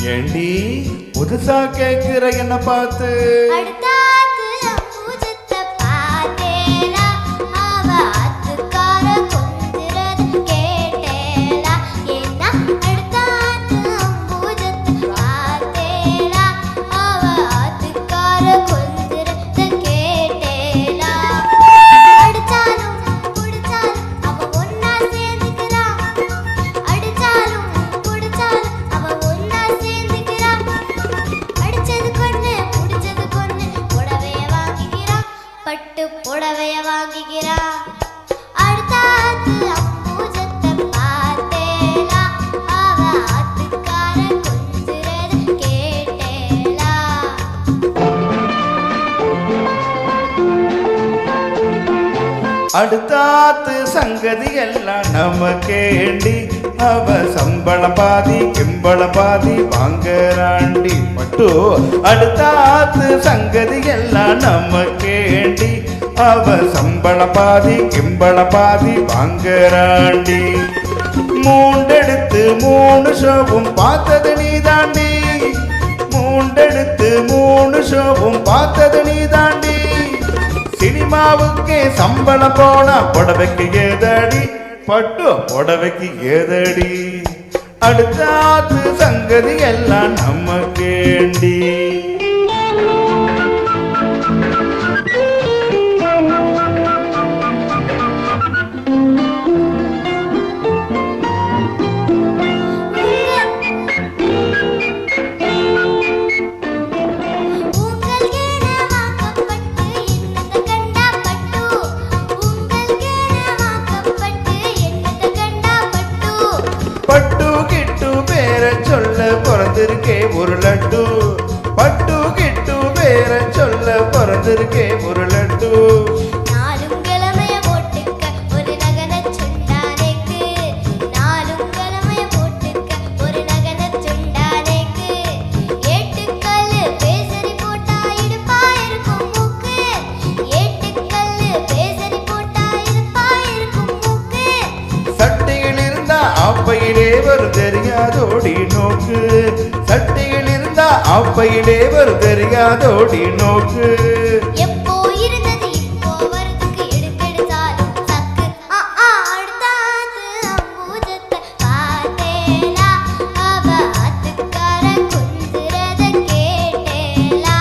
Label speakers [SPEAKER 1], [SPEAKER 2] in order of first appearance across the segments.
[SPEAKER 1] ஏண்டி புதுசா கேக்குற என்ன பார்த்து
[SPEAKER 2] புடவைய வாங்கிக்கிறா அடுத்தாத்து அம்பூஜத்தை பார்த்தேலா அவ ஆத்துக்கார கொஞ்சுறது கேட்டேலா
[SPEAKER 1] அடுத்தாத்து சங்கதி எல்லாம் நமக்கேண்டி அவ சம்பளம் பாதி கிம்பளம் பாதி வாங்கறாண்டி பட்டு அடுத்தாத்து சங்கதி எல்லாம் நமக்கேண்டி அவ சம்பளம் பாதி கிம்பளம் பாதி வாங்கறாண்டி மூண்டெடுத்து மூணு ஷோவும் பார்த்தது நீ தாண்டி மூண்டெடுத்து மூணு ஷோவும் பார்த்தது நீ தாண்டி சினிமாவுக்கே சம்பளம் போனா புடவைக்கு ஏதடி பட்டு புடவைக்கு ஏதடி அடுத்தாத்து சங்கதி எல்லாம் நமக்கேண்டி பட்டு கிட்டு பேர சொல்ல பிறந்திருக்கே ஒரு லட்டு பட்டு கிட்டு பேர சொல்ல பிறந்திருக்கே ஒரு லட்டு
[SPEAKER 2] நாலும் கிழமைய போட்டுக்க ஒரு நகன சுண்டானேக்கு நாலும் கிழமைய போட்டுக்க ஒரு நகன சுண்டானேக்கு ஏட்டுக்கல்லு பேசரி போட்டா இடுப்பா இருக்கும் மூக்கு ஏட்டுக்கல்லு பேசரி போட்டா இடுப்பா இருக்கும் மூக்கு
[SPEAKER 1] சட்டையில் இருந்தா ஆப்பையிலே வரும் தெரியாதோடி நோக்கு சட்டையில் இருந்தா ஆப்பையிலே வரும் தெரியாதோடி நோக்கு
[SPEAKER 2] எப்போ இருந்தது இப்போ வரதுக்கு எடுக்கெடுத்தாலும் சக்கு அடுத்தாத்து அம்பூஜத்தை பார்த்தேலா அவ ஆத்துக்கார கொஞ்சுறத கேட்டேலா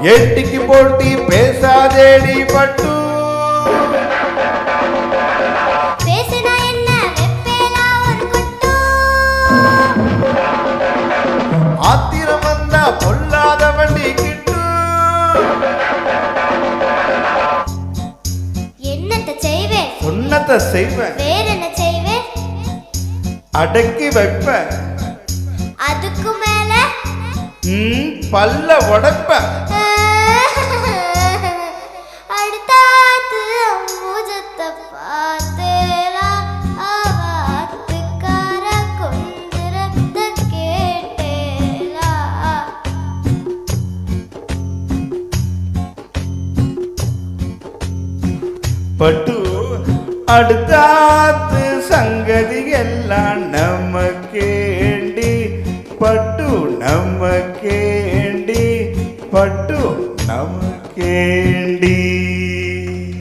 [SPEAKER 1] ஏட்டிக்கு போட்டி பேசாதேடி பட்டு
[SPEAKER 2] பேசினா என்ன வெப்பேலா ஒரு கொட்டு
[SPEAKER 1] ஆத்திரம் வந்தா பொல்லாத வண்டி கிட்டு
[SPEAKER 2] என்னத்த செய்வேன்
[SPEAKER 1] சொன்னதை செய்வேன்
[SPEAKER 2] வேற என்ன செய்வேன்
[SPEAKER 1] அடக்கி வைப்பேன்
[SPEAKER 2] அதுக்கு மேல
[SPEAKER 1] பல்ல உடைப்ப
[SPEAKER 2] அடுத்தாத்து அம்பூஜத்தை பார்த்தேலா அவ ஆத்துக்கார கொஞ்சுறத கேட்டேலா
[SPEAKER 1] பட்டு அடுத்தாத்து சங்கதி எல்லாம் நமக்கேண்டி பட்டு நமக்கேண்டி பட்டு நமக்கேண்டி